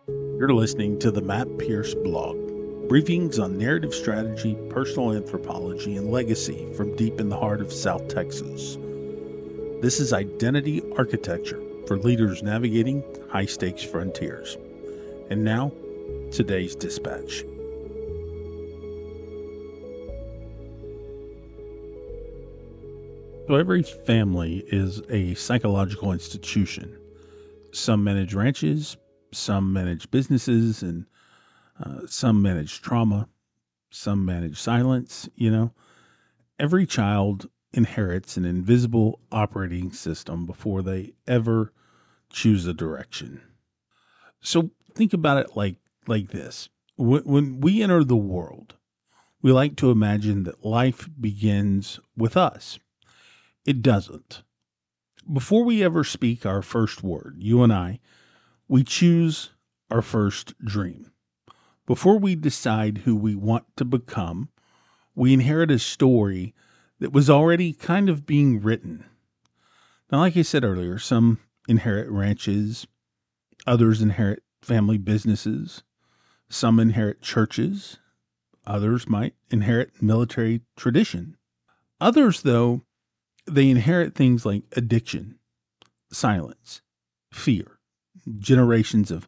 You're listening to the Matt Pierce blog, briefings on narrative strategy, personal anthropology, and legacy from deep in the heart of South Texas. This is identity architecture for leaders navigating high-stakes frontiers. And now, today's dispatch. So every family is a psychological institution. Some manage ranches, some manage businesses, and some manage trauma, some manage silence. Every child inherits an invisible operating system before they ever choose a direction. So think about it like this. When we enter the world, we like to imagine that life begins with us. It doesn't. Before we ever speak our first word, you and I, we choose our first dream. Before we decide who we want to become, we inherit a story that was already kind of being written. Now, like I said earlier, some inherit ranches, others inherit family businesses, some inherit churches, others might inherit military tradition. Others, though, they inherit things like addiction, silence, fear, generations of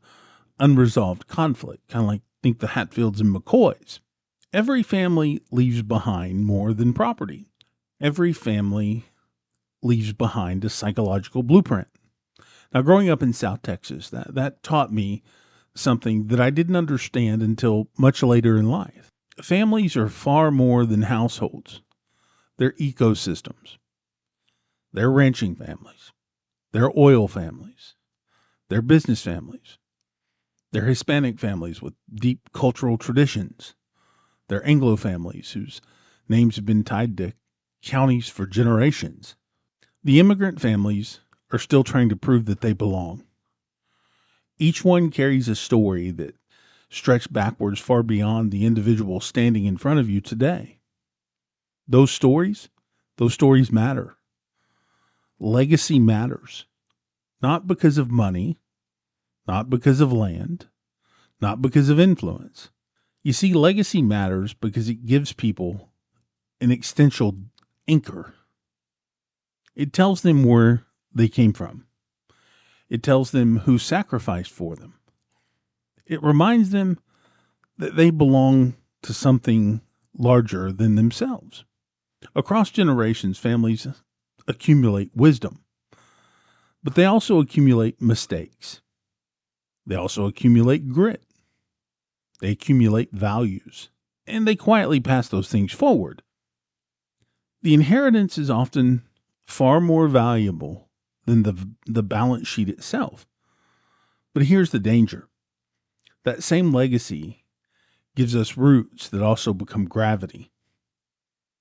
unresolved conflict, kind of like think the Hatfields and McCoys. Every family leaves behind more than property. Every family leaves behind a psychological blueprint. Now, growing up in South Texas, that taught me something that I didn't understand until much later in life. Families are far more than households. They're ecosystems. They're ranching families. They're oil families. They're business families. They're Hispanic families with deep cultural traditions. They're Anglo families whose names have been tied to counties for generations. The immigrant families are still trying to prove that they belong. Each one carries a story that stretched backwards far beyond the individual standing in front of you today. Those stories matter. Legacy matters. Not because of money, not because of land, not because of influence. You see, legacy matters because it gives people an existential anchor. It tells them where they came from. It tells them who sacrificed for them. It reminds them that they belong to something larger than themselves. Across generations, families accumulate wisdom, but they also accumulate mistakes. They also accumulate grit. They accumulate values, and they quietly pass those things forward. The inheritance is often far more valuable than the balance sheet itself. But here's the danger. That same legacy gives us roots that also become gravity.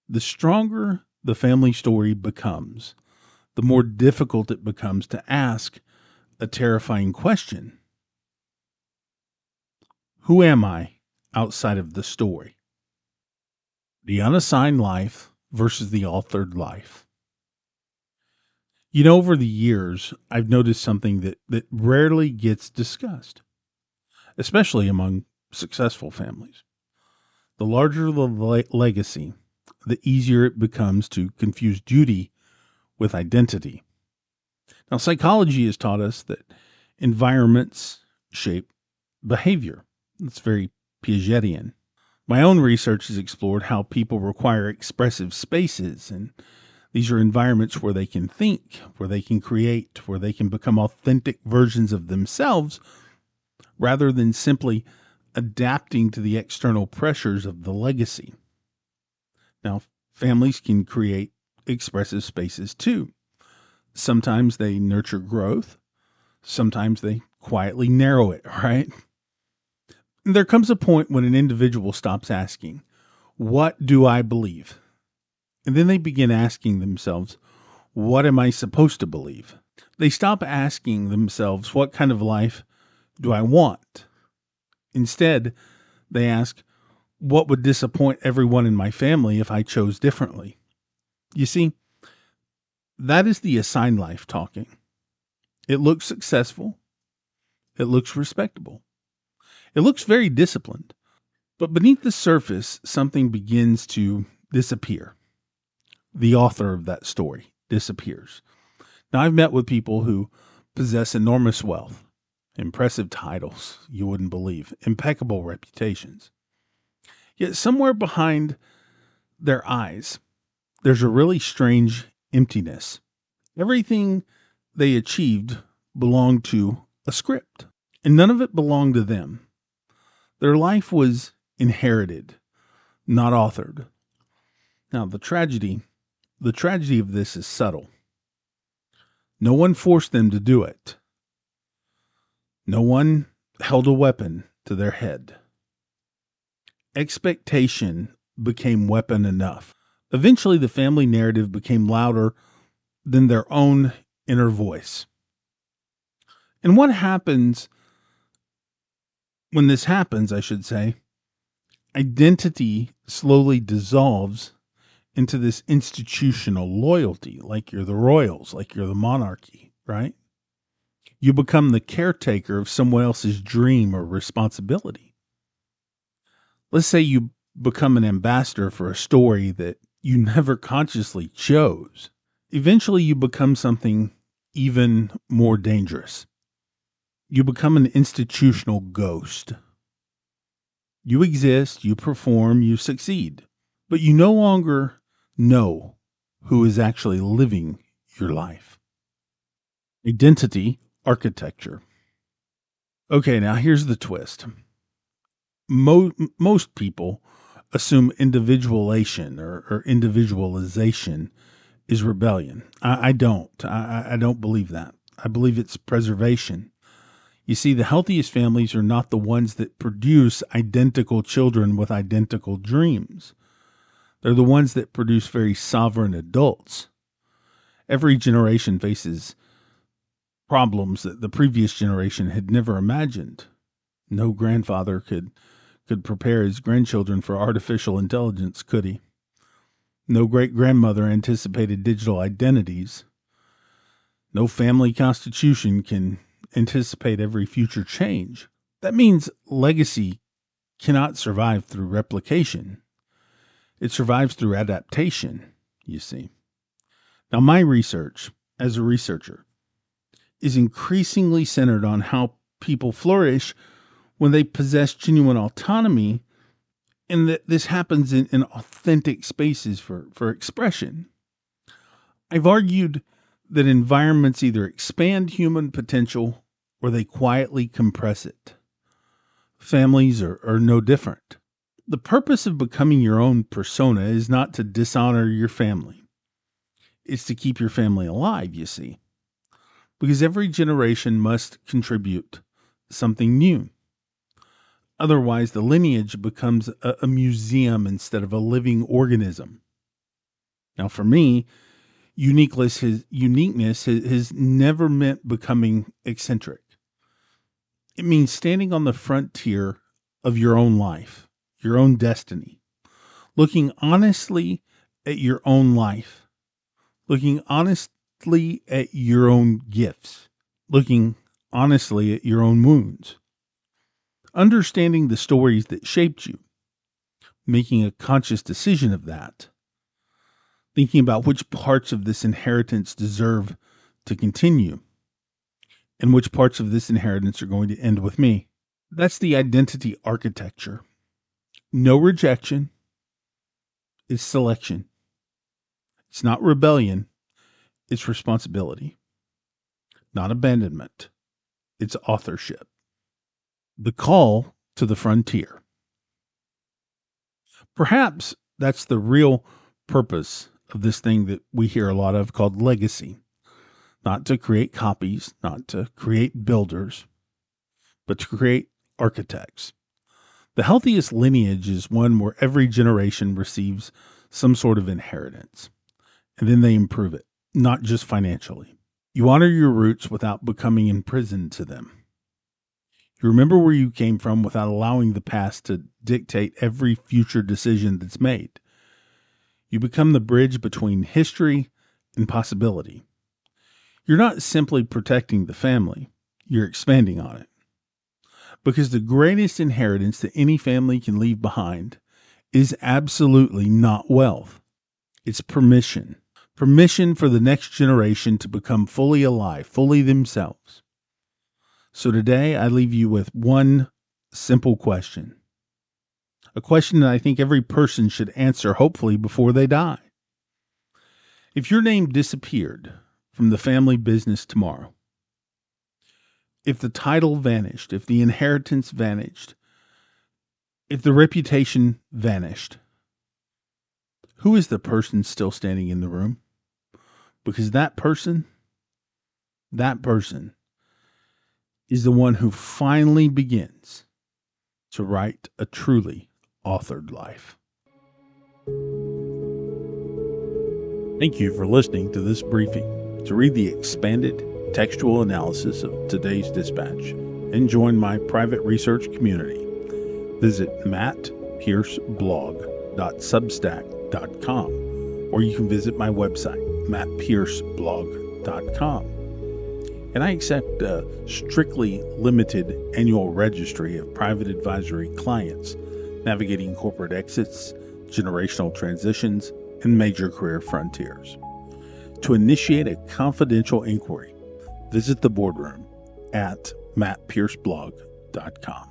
The stronger the family story becomes, the more difficult it becomes to ask a terrifying question. Who am I outside of the story? The unassigned life versus the authored life. Over the years, I've noticed something that rarely gets discussed, especially among successful families. The larger the legacy, the easier it becomes to confuse duty with identity. Now, psychology has taught us that environments shape behavior. It's very Piagetian. My own research has explored how people require expressive spaces, and these are environments where they can think, where they can create, where they can become authentic versions of themselves, rather than simply adapting to the external pressures of the legacy. Now, families can create expressive spaces too. Sometimes they nurture growth. Sometimes they quietly narrow it, right? There comes a point when an individual stops asking, "What do I believe?" And then they begin asking themselves, "What am I supposed to believe?" They stop asking themselves, "What kind of life do I want?" Instead, they ask, "What would disappoint everyone in my family if I chose differently?" You see, that is the assigned life talking. It looks successful. It looks respectable. It looks very disciplined, but beneath the surface, something begins to disappear. The author of that story disappears. Now, I've met with people who possess enormous wealth, impressive titles you wouldn't believe, impeccable reputations. Yet somewhere behind their eyes, there's a really strange emptiness. Everything they achieved belonged to a script, and none of it belonged to them. Their life was inherited, not authored. Now, the tragedy of this is subtle. No one forced them to do it. No one held a weapon to their head. Expectation became weapon enough. Eventually, the family narrative became louder than their own inner voice. And what happens when this happens, I should say, identity slowly dissolves into this institutional loyalty, like you're the royals, like you're the monarchy, right? You become the caretaker of someone else's dream or responsibility. Let's say you become an ambassador for a story that you never consciously chose. Eventually, you become something even more dangerous. You become an institutional ghost. You exist, you perform, you succeed, but you no longer know who is actually living your life. Identity architecture. Okay, now here's the twist. Most people assume individualization or individualization is rebellion. I don't. I don't believe that. I believe it's preservation. You see, the healthiest families are not the ones that produce identical children with identical dreams. They're the ones that produce very sovereign adults. Every generation faces problems that the previous generation had never imagined. No grandfather could prepare his grandchildren for artificial intelligence, could he? No great-grandmother anticipated digital identities. No family constitution can anticipate every future change. That means legacy cannot survive through replication. It survives through adaptation, you see. Now, my research as a researcher is increasingly centered on how people flourish when they possess genuine autonomy, and that this happens in authentic spaces for expression. I've argued that environments either expand human potential or they quietly compress it. Families are no different. The purpose of becoming your own persona is not to dishonor your family. It's to keep your family alive, you see. Because every generation must contribute something new. Otherwise, the lineage becomes a museum instead of a living organism. Now, for me, uniqueness has never meant becoming eccentric. It means standing on the frontier of your own life, your own destiny, looking honestly at your own life, looking honestly at your own gifts, looking honestly at your own wounds, understanding the stories that shaped you, making a conscious decision of that, thinking about which parts of this inheritance deserve to continue, and which parts of this inheritance are going to end with me. That's the identity architecture. No rejection. It's selection. It's not rebellion. It's responsibility. Not abandonment. It's authorship. The call to the frontier. Perhaps that's the real purpose of this thing that we hear a lot of called legacy. Not to create copies, not to create builders, but to create architects. The healthiest lineage is one where every generation receives some sort of inheritance, and then they improve it, not just financially. You honor your roots without becoming imprisoned to them. You remember where you came from without allowing the past to dictate every future decision that's made. You become the bridge between history and possibility. You're not simply protecting the family, you're expanding on it. Because the greatest inheritance that any family can leave behind is absolutely not wealth. It's permission. Permission for the next generation to become fully alive, fully themselves. So today I leave you with one simple question. A question that I think every person should answer, hopefully, before they die. If your name disappeared from the family business tomorrow, if the title vanished, if the inheritance vanished, if the reputation vanished, who is the person still standing in the room? Because that person is the one who finally begins to write a truly authored life. Thank you for listening to this briefing. To read the expanded textual analysis of today's dispatch and join my private research community, visit mattpierceblog.substack.com, or you can visit my website, mattpierceblog.com. And I accept a strictly limited annual registry of private advisory clients navigating corporate exits, generational transitions, and major career frontiers. To initiate a confidential inquiry, visit the boardroom at mattpierceblog.com.